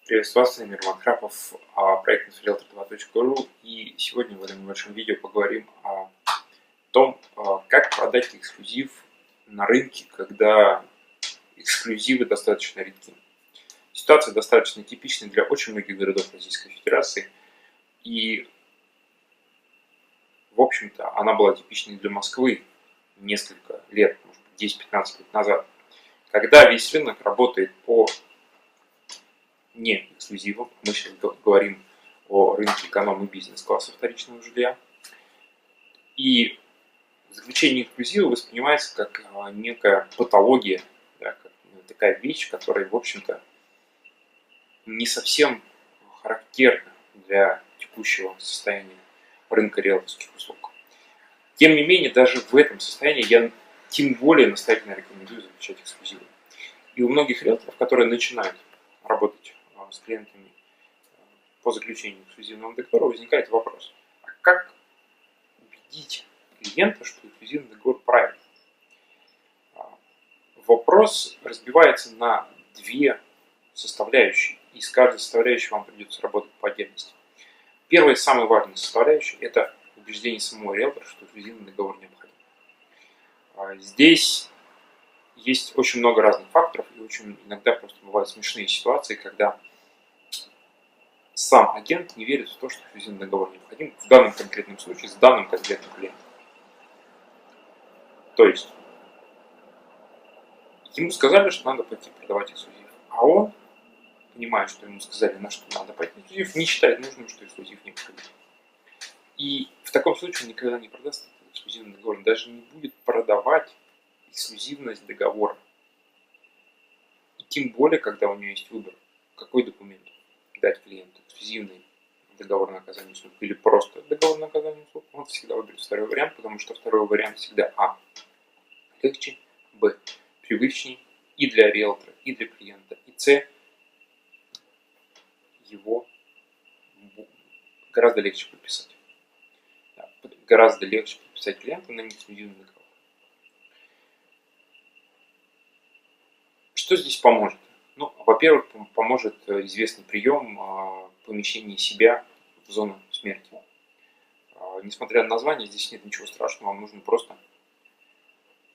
Приветствую вас, Эмир Макрапов, проект Realtor2.ru, и сегодня в этом небольшом видео поговорим о том, как продать эксклюзив на рынке, когда эксклюзивы достаточно редки. Ситуация достаточно типичная для очень многих городов Российской Федерации, и, в общем-то, она была типичной для Москвы несколько лет, может быть, 10-15 лет назад, когда весь рынок работает по не эксклюзивом. Мы сейчас говорим о рынке эконом- и бизнес-класса вторичного жилья. И заключение эксклюзива воспринимается как некая патология, да, как такая вещь, которая, в общем-то, не совсем характерна для текущего состояния рынка риэлторских услуг. Тем не менее, даже в этом состоянии я тем более настоятельно рекомендую заключать эксклюзивы. И у многих риэлторов, которые начинают работать с клиентами по заключению эксклюзивного договора, возникает вопрос: а как убедить клиента, что эксклюзивный договор правильный? Вопрос разбивается на две составляющие, и с каждой составляющей вам придется работать по отдельности. Первая, самая важная составляющая – это убеждение самого риэлтора, что эксклюзивный договор необходим. Здесь есть очень много разных факторов, и очень иногда просто бывают смешные ситуации, когда сам агент не верит в то, что эксклюзивный договор необходим в данном конкретном случае с данным конкретным клиентом. То есть ему сказали, что надо пойти продавать эксклюзив, а он, понимая, что ему сказали, на что надо пойти эксклюзив, не считает нужным, что эксклюзив необходим. И в таком случае он никогда не продаст этот эксклюзивный договор, он даже не будет продавать эксклюзивность договора. И тем более, когда у него есть выбор, какой документ дать клиенту: эксклюзивный договор на оказание услуг или просто договор на оказание услуг, он всегда выберет второй вариант, потому что второй вариант всегда легче, привычней и для риэлтора, и для клиента, и его гораздо легче подписать. Гораздо легче подписать клиента на неэксклюзивный договор. Что здесь поможет? Ну, во-первых, поможет известный прием помещения себя в зону смерти. Несмотря на название, здесь нет ничего страшного, вам нужно просто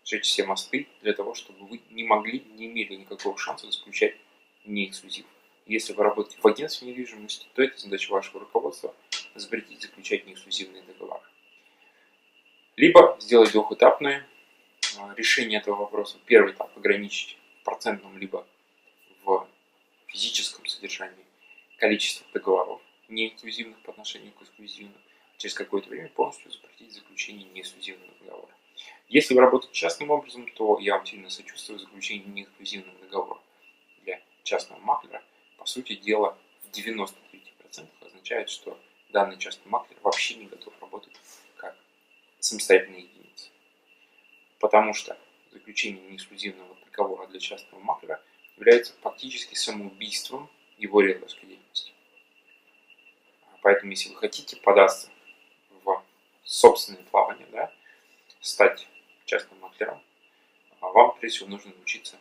сжечь все мосты для того, чтобы вы не имели никакого шанса заключать не эксклюзив. Если вы работаете в агентстве недвижимости, то это задача вашего руководства – запретить заключать неэксклюзивные договора. Либо сделать двухэтапное решение этого вопроса. Первый этап – ограничить в процентном либо в физическом содержании количество договоров неэксклюзивных по отношению к эксклюзивным. Через какое-то время полностью запретить заключение неэксклюзивного договора. Если вы работаете частным образом, то я вам сильно сочувствую. Заключение неэксклюзивного договора для частного маклера, по сути дела, в 99% означает, что данный частный маклер вообще не готов работать как самостоятельная единица. Потому что заключение неэксклюзивного договора для частного маклера является фактически самоубийством его риэлторской деятельности. Поэтому, если вы хотите податься в собственное плавание, стать частным маклером, вам, прежде всего, нужно научиться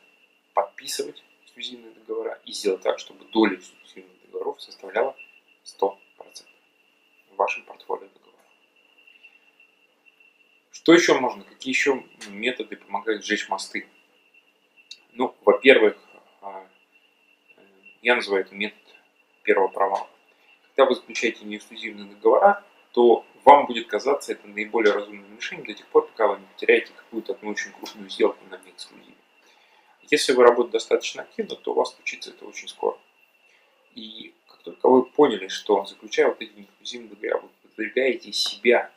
подписывать эксклюзивные договора и сделать так, чтобы доля эксклюзивных договоров составляла 100% в вашем портфолио договоров. Что еще можно? Какие еще методы помогают сжечь мосты? Ну, во-первых, я называю это метод первого провала. Когда вы заключаете неэксклюзивные договора, то вам будет казаться это наиболее разумным решением до тех пор, пока вы не потеряете какую-то одну очень крупную сделку на неэксклюзиве. Если вы работаете достаточно активно, то у вас случится это очень скоро. И как только вы поняли, что, заключая вот эти неэксклюзивные договора, вы подвергаете себя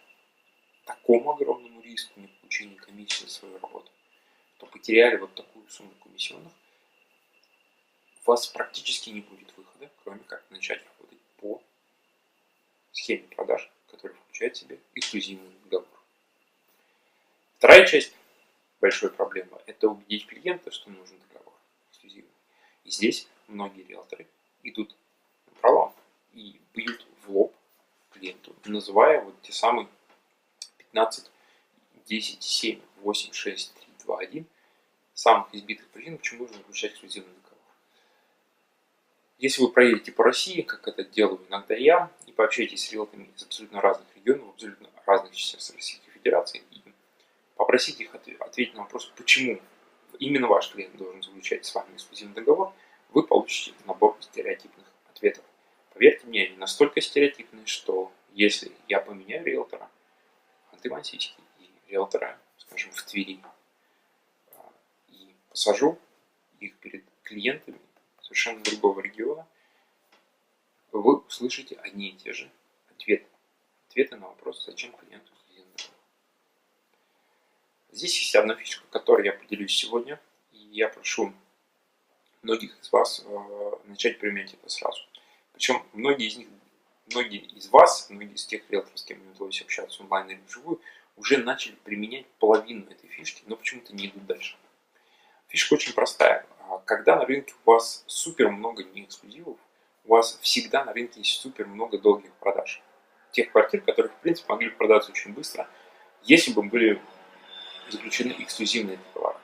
такому огромному риску не получения комиссии за свою работу, то потеряли вот такую сумму комиссионных, у вас практически не будет выхода, кроме как начать работать по схеме продаж, которая включает в себя эксклюзивный договор. Вторая часть большой проблемы – это убедить клиента, что нужен договор эксклюзивный. И здесь многие риэлторы идут напролом и бьют в лоб клиенту, называя вот те самые 15, 10, 7, 8, 6, 3, 2, 1 самых избитых причин, почему нужно заключать эксклюзивный договор. Если вы проедете по России, как это делаю иногда я, и пообщаетесь с риэлторами из абсолютно разных регионов, абсолютно разных частей Российской Федерации, и попросите их ответить на вопрос, почему именно ваш клиент должен заключать с вами эксклюзивный договор, вы получите набор стереотипных ответов. Поверьте мне, они настолько стереотипные, что если я поменяю риэлтора в Ханты-Мансийске и риэлтора, скажем, в Твери, и посажу их перед клиентами совершенно другого региона, вы услышите одни и те же ответы. Ответы на вопрос, зачем клиенту эксклюзивный договор. Здесь есть одна фишка, которой я поделюсь сегодня, и я прошу многих из вас начать применять это сразу. Причем многие из вас, многие из тех риэлторов, с кем мне удалось общаться онлайн или вживую, уже начали применять половину этой фишки, но почему-то не идут дальше. Фишка очень простая. Когда на рынке у вас супер много не эксклюзивов, у вас всегда на рынке есть супер много долгих продаж. Тех квартир, которые в принципе могли бы продаться очень быстро, если бы были заключены эксклюзивные договора.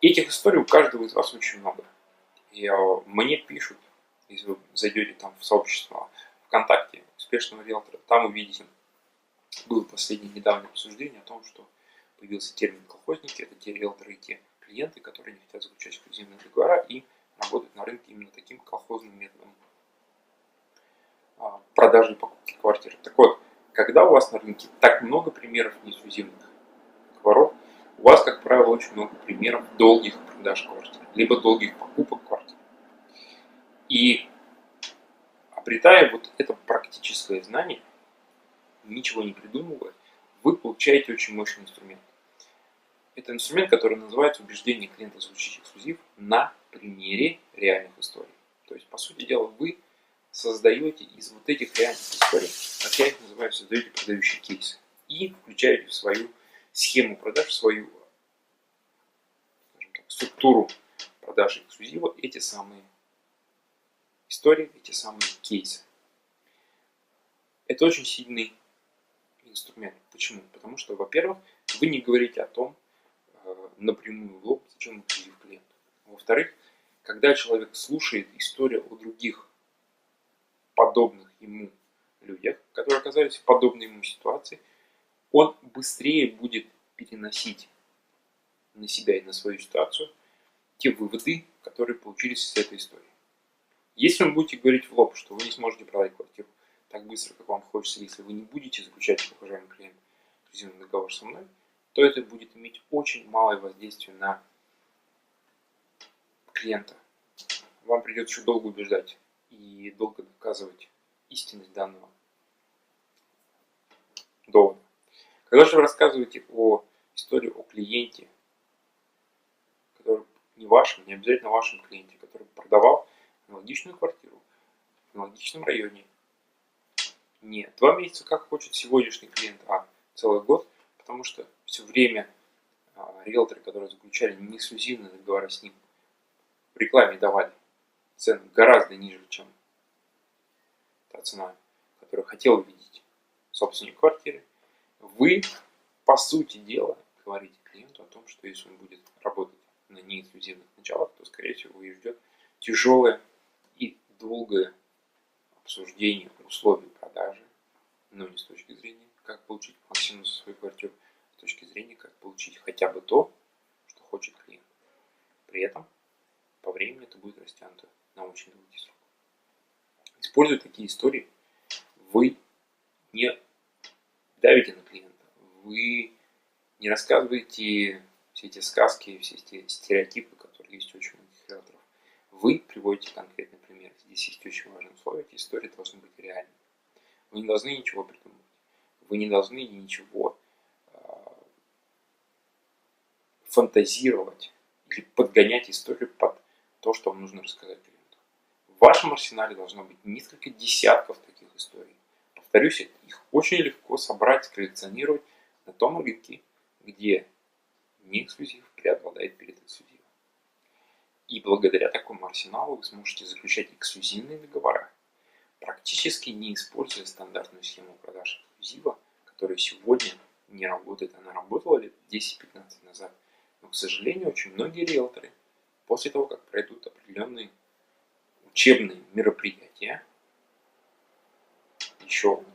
Этих историй у каждого из вас очень много. И мне пишут, если вы зайдете там в сообщество ВКонтакте успешного риэлтора, там увидите, было последнее недавнее обсуждение о том, что появился термин колхозники, это те риэлторы и те клиенты, которые не хотят заключать эксклюзивные договора и работают на рынке именно таким колхозным методом продажи и покупки квартир. Так вот, когда у вас на рынке так много примеров неэксклюзивных договоров, у вас, как правило, очень много примеров долгих продаж квартир, либо долгих покупок квартир. И обретая вот это практическое знание, ничего не придумывая, вы получаете очень мощный инструмент. Это инструмент, который называется убеждение клиента заключить эксклюзив на примере реальных историй. То есть, по сути дела, вы создаете из вот этих реальных историй, как я их называю, создаете продающие кейсы и включаете в свою схему продаж, в свою, скажем так, структуру продажи эксклюзива эти самые истории, эти самые кейсы. Это очень сильный инструмент. Почему? Потому что, во-первых, вы не говорите о том напрямую в лоб, зачем эксклюзив клиенту. Во-вторых, когда человек слушает историю о других подобных ему людях, которые оказались в подобной ему ситуации, он быстрее будет переносить на себя и на свою ситуацию те выводы, которые получились из этой истории. Если вы будете говорить в лоб, что вы не сможете продать квартиру так быстро, как вам хочется, если вы не будете заключать, уважаемый клиент, эксклюзивный договор со мной, то это будет иметь очень малое воздействие на клиента. Вам придется еще долго убеждать и долго доказывать истинность данного довода. Когда же вы рассказываете истории о клиенте, который не вашем, не обязательно вашем клиенте, который продавал аналогичную квартиру в аналогичном районе, не 2 месяца, как хочет сегодняшний клиент, а целый год, потому что все время риэлторы, которые заключали не эксклюзивные договоры с ним, в рекламе давали цены гораздо ниже, чем та цена, которую хотел видеть собственник квартиры. Вы, по сути дела, говорите клиенту о том, что если он будет работать на неэксклюзивных началах, то, скорее всего, его ждет тяжелое и долгое обсуждение условий продажи, но не с точки зрения, как получить максимум за свою квартиру, с точки зрения, как получить хотя бы то, что хочет клиент. При этом по времени это будет растянуто на очень долгий срок. Используя такие истории, вы не давите на клиента, вы не рассказываете все эти сказки, все эти стереотипы, которые есть у очень многих риэлторов. Вы приводите конкретный пример. Здесь есть очень важное условие, эти истории должны быть реальными. Вы не должны ничего придумывать. Вы не должны ничего фантазировать или подгонять историю под то, что вам нужно рассказать клиенту. В вашем арсенале должно быть несколько десятков таких историй. Повторюсь, их очень легко собрать, сколлекционировать на том рынке, где не эксклюзив преобладает перед эксклюзивом. И благодаря такому арсеналу вы сможете заключать эксклюзивные договора, практически не используя стандартную схему продаж эксклюзива, которая сегодня не работает. Она работала лет 10-15 назад. Но, к сожалению, очень многие риэлторы, после того, как пройдут определенные учебные мероприятия, еще вот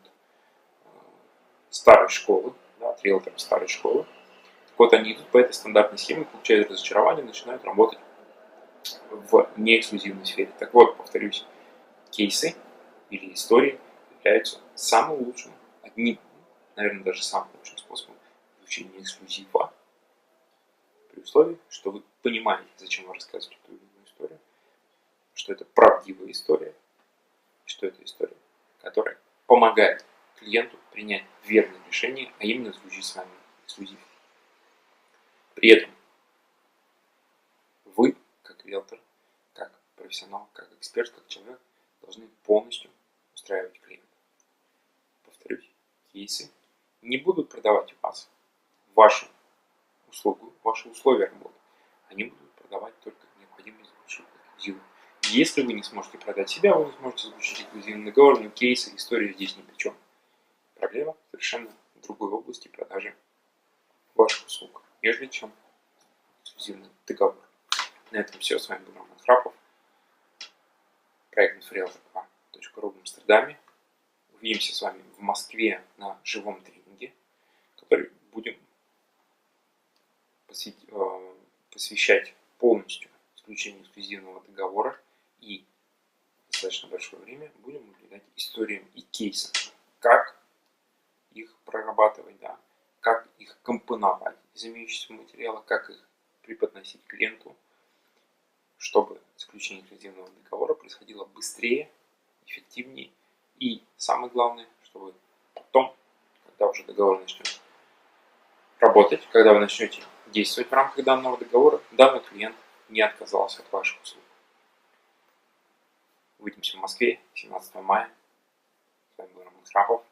старой школы, да, от риэлторов старой школы. Так вот, они идут по этой стандартной схеме, получают разочарование, начинают работать в неэксклюзивной сфере. Так вот, повторюсь, кейсы или истории являются самым лучшим, одним, наверное, даже самым лучшим способом получения эксклюзива, при условии, что вы понимаете, зачем вы рассказываете ту или иную историю, что это правдивая история, что это история, которая помогает клиенту принять верное решение, а именно заключить с вами эксклюзив. При этом вы, как риэлтор, как профессионал, как эксперт, как человек, должны полностью устраивать клиента. Повторюсь, кейсы не будут продавать вас вашу услугу, ваши условия работы. Они будут продавать только необходимость заключить эксклюзив. Если вы не сможете продать себя, вы не сможете заключить эксклюзивный договор, но кейсы, история здесь ни при чем. Проблема совершенно в другой области продажи ваших услуг, нежели чем эксклюзивный договор. На этом все. С вами был Роман Храпов. Проект inforealtor.ru в Амстердаме. Увидимся с вами в Москве на живом тренинге, который будем посвящать полностью заключению эксклюзивного договора и достаточно большое время будем уделять историям и кейсам, как их прорабатывать, да, как их компоновать из имеющихся материала, как их преподносить клиенту, чтобы заключение эксклюзивного договора происходило быстрее, эффективнее и, самое главное, чтобы потом, когда уже договор начнет работать, когда вы начнете действовать в рамках данного договора, данный клиент не отказался от ваших услуг. Увидимся в Москве 17 мая. С вами был Роман Храпов.